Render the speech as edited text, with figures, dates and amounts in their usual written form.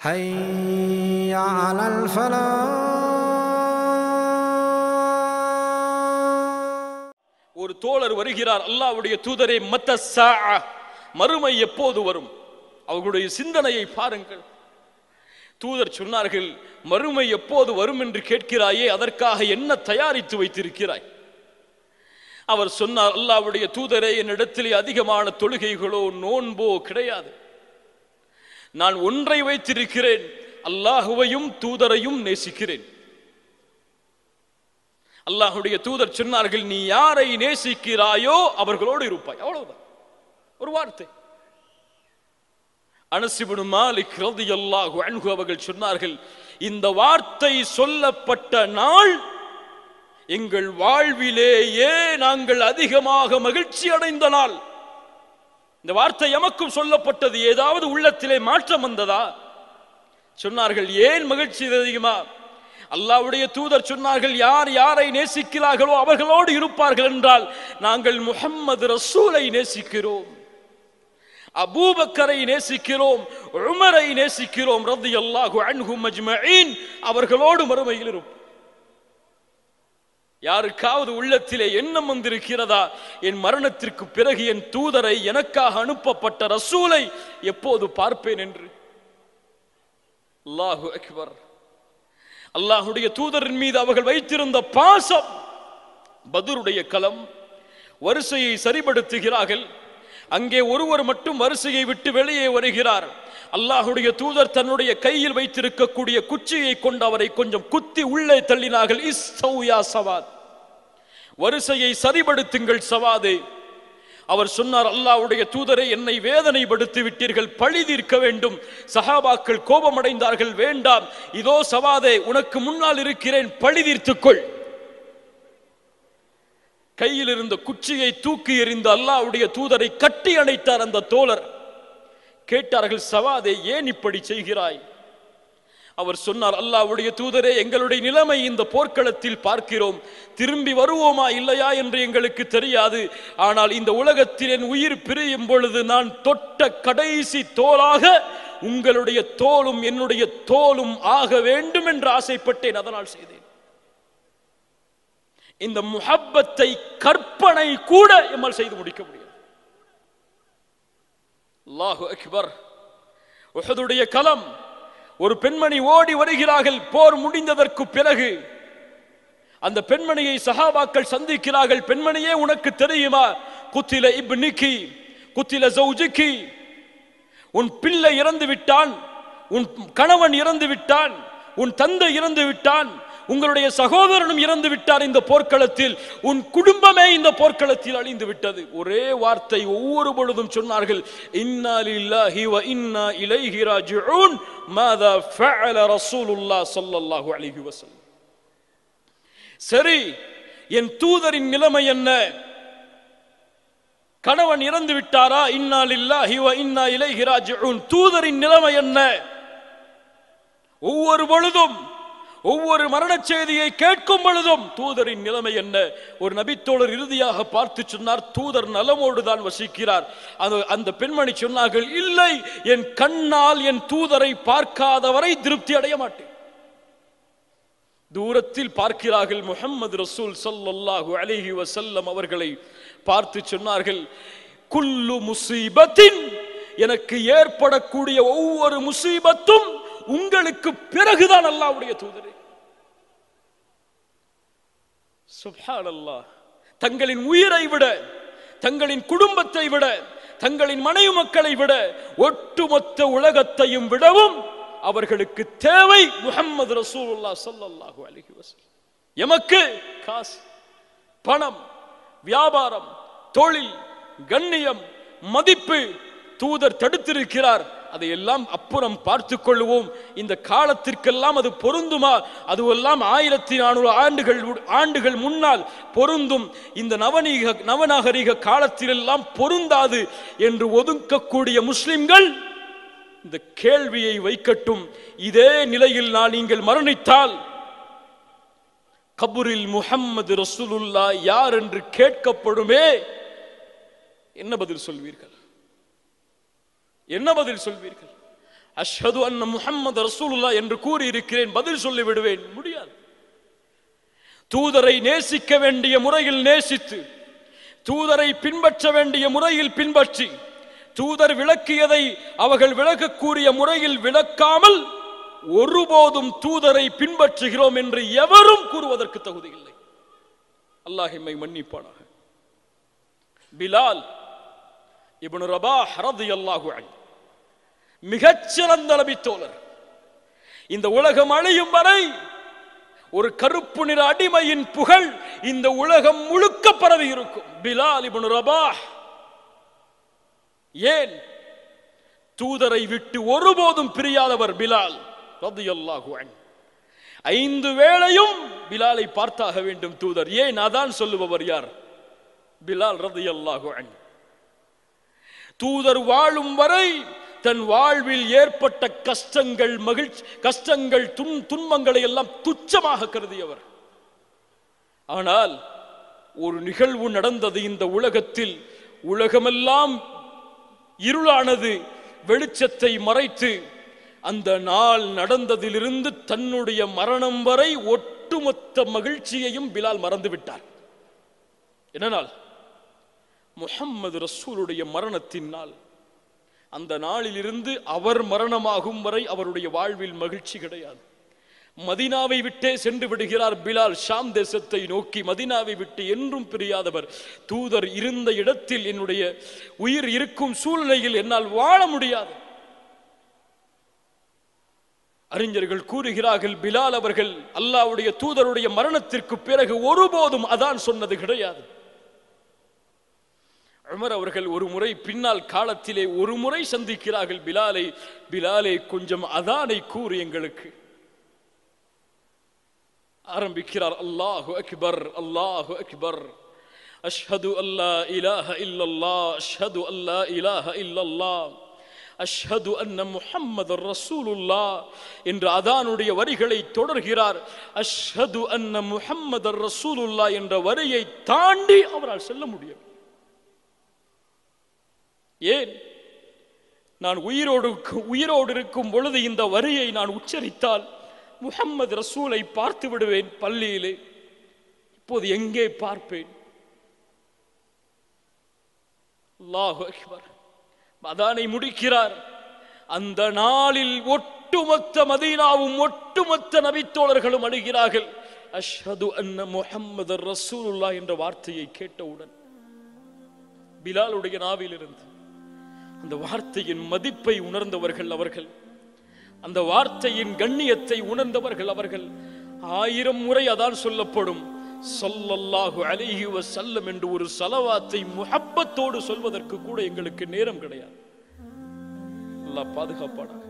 حي على الفلاح. ஒரு தோழர் வருகிறார், அல்லாஹ்வுடைய தூதரே மத்த ஸாஅ, மறுமை எப்போது வரும்? அவர்களுடைய சிந்தனையை பாருங்கள். தூதர் சொன்னார்கள், மறுமை எப்போது வரும் என்று கேட்கிறாயே, அதற்காக என்ன தயாரித்து வைத்திருக்கிறாய்? அவர் சொன்னார், அல்லாஹ்வுடைய தூதரே, என்னிடத்திலே அதிகமான தொழுகைகளோ நோன்போ கிடையாது. நான் ஒன்றை வைத்திருக்கிறேன், அல்லாஹுவையும் தூதரையும் நேசிக்கிறேன். அல்லாஹ்வுடைய தூதர் சொன்னார்கள், நீ யாரை நேசிக்கிறாயோ அவர்களோடு இருப்பாய். அவ்வளவுதான், ஒரு வார்த்தை. அனஸ் இப்னு மாலிக் ரலியல்லாஹு அன்ஹு அவர்கள் சொன்னார்கள், இந்த வார்த்தை சொல்லப்பட்ட நாள் எங்கள் வாழ்விலேயே நாங்கள் அதிகமாக மகிழ்ச்சி அடைந்த நாள். இந்த வார்த்தை எமக்கும் சொல்லப்பட்டது. ஏதாவது உள்ளத்திலே மாற்றம் வந்ததா? சொன்னார்கள், ஏன் மகிழ்ச்சி அதிகமா? அல்லாஹ்வுடைய தூதர் சொன்னார்கள், யார் யாரை நேசிக்கிறார்களோ அவர்களோடு இருப்பார்கள் என்றால், நாங்கள் முஹம்மது ரசூலை நேசிக்கிறோம், அபூபக்கரை நேசிக்கிறோம், உமரை நேசிக்கிறோம் ரலியல்லாஹு அன்ஹும் அஜ்மஈன், அவர்களோடு மறுமையில் இருப்போம். யாருக்காவது உள்ளத்திலே எண்ணம் வந்திருக்கிறதா, என் மரணத்திற்கு பிறகு என் தூதரை, எனக்காக அனுப்பப்பட்ட ரசூலை எப்போது பார்ப்பேன் என்று? அல்லாஹு அக்பர். அல்லாஹ்வுடைய தூதரின் மீது அவர்கள் வைத்திருந்த பாசம். பத்ருடைய களம், வரிசையை சரிபடுத்துகிறார்கள். அங்கே ஒருவர் மட்டும் வரிசையை விட்டு வெளியே வருகிறார். அல்லாஹ்வுடைய தூதர் தன்னுடைய கையில் வைத்திருக்கக்கூடிய குச்சியை கொண்டு அவரை கொஞ்சம் குத்தி உள்ளே தள்ளினார்கள். இஸ்தௌ யா சவாத், வரிசையை சரிபடுத்துங்கள் சவாதே. அவர் சொன்னார், அல்லாஹ்வுடைய தூதரை, என்னை வேதனைப்படுத்தி விட்டீர்கள், பழி தீர்க்க வேண்டும். சஹாபாக்கள் கோபமடைந்தார்கள். வேண்டாம், இதோ சவாதே, உனக்கு முன்னால் இருக்கிறேன், பழி தீர்த்துக்கொள். கையில் இருந்த குச்சியை தூக்கி எறிந்த அல்லாஹ்வுடைய தூதரை கட்டி அணைத்தார் அந்த தோழர். கேட்டார்கள், சவாதே, ஏன் இப்படி செய்கிறாய்? அவர் சொன்னார், அல்லாஹ்வுடைய தூதரே, எங்களுடைய நிலைமை இந்த போர்க்களத்தில் பார்க்கிறோம். திரும்பி வருவோமா இல்லையா என்று எங்களுக்கு தெரியாது. ஆனால் இந்த உலகத்தில் என் உயிர் பிரியும் பொழுது நான் தொட்ட கடைசி தோளாக உங்களுடைய தோளும் என்னுடைய தோளும் ஆக வேண்டும் என்று ஆசைப்பட்டேன், அதனால் செய்தேன். இந்த முஹப்பத்தை கற்பனை கூட எம்மால் செய்து முடிக்க முடியாது. அல்லாஹு அக்பர். உஹதுடைய களம், ஒரு பெண்மணி ஓடி வருகிறார்கள். போர் முடிந்ததற்கு பிறகு அந்த பெண்மணியை சஹாபாக்கள் சந்திக்கிறார்கள். பெண்மணியே, உனக்கு தெரியுமா, குத்தில இப்னிகி குத்தில ஜௌஜிகி, உன் பிள்ளை இறந்து விட்டான், உன் கணவன் இறந்து விட்டான், உன் தந்தை இறந்து விட்டான், உங்களுடைய சகோதரனும் இறந்து விட்டார் இந்த போர்க்களத்தில், உன் குடும்பமே இந்த போர்க்களத்தில் அழிந்து விட்டது. ஒரே வார்த்தை ஒவ்வொரு பொழுதும் சொன்னார்கள், இன்னா லில்லாஹி வ இன்னா இலைஹி ராஜிஊன், மாதா ஃபஅல ரசூலுல்லாஹ் ஸல்லல்லாஹு அலைஹி வஸல்லம். சரி, என் தூதரின் நிலைமை என்ன? கணவன் இறந்து விட்டாரா? இன்னா லில்லாஹி வ இன்னா இலைஹி ராஜிஊன். தூதரின் நிலைமை என்ன? ஒவ்வொரு பொழுதும், ஒவ்வொரு மரண செய்தியை கேட்கும் பொழுதும் தூதரின் நிலைமை என்ன? ஒரு நபித்தோழர் இறுதியாக பார்த்து சொன்னார், தூதர் நலமோடு தான் வசிக்கிறார். அந்த பெண்மணி சொன்னார்கள், இல்லை, என் கண்ணால் என் தூதரை பார்க்காதவரை திருப்தி அடைய மாட்டேன். தூரத்தில் பார்க்கிறார்கள். முஹம்மது ரசூல் ஸல்லல்லாஹு அலைஹி வஸல்லம் அவர்களை பார்த்து சொன்னார்கள், குல்லு முஸீபத்தின், எனக்கு ஏற்படக்கூடிய ஒவ்வொரு முஸீபத்தும் உங்களுக்கு பிறகுதான் அல்லாஹ்வுடைய தூதரே. சுப்ஹானல்லாஹ். தங்களின் உயிரை விட, தங்களின் குடும்பத்தை விட, தங்களின் மனைவி மக்களை விட, ஒட்டுமொத்த உலகத்தையும் விடவும் அவர்களுக்கு தேவை முஹம்மது ரசூலுல்லாஹ் ஸல்லல்லாஹு அலைஹி வஸல்லம். எமக்கு காசு, பணம், வியாபாரம், தொழில், கண்ணியம், மதிப்பு தூதர் தடுத்திருக்கிறார். அதையெல்லாம் அப்புறம் பார்த்து கொள்வோம். இந்த காலத்திற்கெல்லாம் அது பொருந்துமா? அதுவெல்லாம் 1400 ஆண்டுகள் முன்னால் பொருந்தும். இந்த நவநாகரிக காலத்திலெல்லாம் பொருந்தாது என்று ஒதுக்கக்கூடிய முஸ்லிம்கள் இந்த கேள்வியை வைக்கட்டும். இதே நிலையில் நீங்கள் மரணித்தால் கபூரில் முஹம்மது ரசூலுல்லாஹ் யார் என்று கேட்கப்படுமே, என்ன பதில் சொல்வீர்கள்? என்ன பதில் சொல்வீர்கள்? அஷ்ஹது அன்ன முஹம்மது ரசூலுல்லாஹ் என்று கூறி இருக்கிறேன், பதில் சொல்லி விடுவேன். முடியாது. தூதரை நேசிக்க வேண்டிய முறையில் நேசித்து, தூதரை பின்பற்ற வேண்டிய முறையில் பின்பற்றி, தூதர் விளக்கியதை அவர்கள் விளக்கக்கூடிய முறையில் விளக்காமல் ஒருபோதும் தூதரை பின்பற்றுகிறோம் என்று எவரும் கூறுவதற்கு தகுதி இல்லை. அல்லாஹ் எம்மை மன்னிப்பானாக. பிலால் இப்னு ரபாஹ் ரலியல்லாஹு அன்ஹு மிகச்சிறந்த நபி தோழர். இந்த உலகம் அழியும் வரை ஒரு கருப்பு நிற அடிமையின் புகழ் இந்த உலகம் முழுக்க பரவி இருக்கும். பிலால் இப்னு ரபாஹ் ஏன் தூதரை விட்டு ஒருபோதும் பிரியாதவர் பிலால் ரலியல்லாஹு அன்ஹு. 5 வேளையும் பிலாலை பார்த்தாக வேண்டும் தூதர். ஏன் அதான் சொல்லுபவர் யார்? பிலால் ரலியல்லாஹு அன்ஹு. தூதர் வாழும் வரை தன் வாழ்வில் ஏற்பட்ட கஷ்டங்கள், கஷ்டங்கள், துன்பங்களை எல்லாம் துச்சமாக கருதியவர். ஆனால் ஒரு நிகழ்வு நடந்தது இந்த உலகத்தில். உலகமெல்லாம் இருளானது, வெளிச்சத்தை மறைத்து அந்த நாள் நடந்ததிலிருந்து தன்னுடைய மரணம் வரை ஒட்டுமொத்த மகிழ்ச்சியையும் பிலால் மறந்துவிட்டார். என்ன நாள்? முஹம்மது ரசூலுடைய மரணத்தின் நாள். அந்த நாளிலிருந்து அவர் மரணமாகும் வரை அவருடைய வாழ்வில் மகிழ்ச்சி கிடையாது. மதீனாவை விட்டே சென்று விடுகிறார் பிலால், ஷாம் தேசத்தை நோக்கி. மதீனாவை விட்டு என்றும் பிரியாதவர். தூதர் இருந்த இடத்தில் என்னுடைய உயிர் இருக்கும் சூழ்நிலையில் என்னால் வாழ முடியாது. அறிஞர்கள் கூறுகிறார்கள், பிலால் அவர்கள் அல்லாஹ்வுடைய தூதருடைய மரணத்திற்கு பிறகு ஒருபோதும் அதான் சொன்னது கிடையாது. உமர் அவர்கள் ஒரு முறை பின்னால் காலத்திலே ஒரு முறை சந்திக்கிறார்கள் பிலாலை. பிலாலே கொஞ்சம் அதானை கூறு எங்களுக்கு. ஆரம்பிக்கிறார், அல்லாஹு அக்பர், அல்லாஹு அக்பர், அஷ்ஹது அல்லா இலாஹ இல்லல்லாஹ், அஷ்ஹது அல்லா இலாஹ இல்லல்லாஹ், அஷ்ஹது அன்ன முஹம்மதர் ரசூலுல்லாஹ் என்ற அதானுடைய வரிகளை தொடர்கிறார். அஷ்ஹது அன்ன முஹம்மதர் ரசூலுல்லாஹ் என்ற வரியை தாண்டி அவரால் செல்ல முடியும். ஏன்? நான் உயிரோடு இருக்கும் பொழுது இந்த வரியை நான் உச்சரித்தால் முஹம்மது ரசூலை பார்த்து விடுவேன் பள்ளியிலே. இப்போது எங்கே பார்ப்பேன்? அல்லாஹு அக்பர். அதானை முடிக்கிறார். அந்த நாளில் ஒட்டுமொத்த மதீனாவும் ஒட்டுமொத்த நபித்தோழர்களும் அழுகிறார்கள். அஷ்ஹது அன்ன முஹம்மதர் ரசூலுல்லாஹ் என்ற வார்த்தையை கேட்டவுடன் பிலாலுடைய நாவிலிருந்து அந்த வார்த்தையின் மதிப்பை உணர்ந்தவர்கள் அவர்கள், அந்த வார்த்தையின் கண்ணியத்தை உணர்ந்தவர்கள் அவர்கள். 1000 முறை அதான் சொல்லப்படும். ஸல்லல்லாஹு அலைஹி வஸல்லம் என்று ஒரு ஸலவாத்தை முஹப்பத்தோடு சொல்வதற்கு கூட எங்களுக்கு நேரம் கிடையாது. அல்லாஹ் பாதுகாப்பானாக.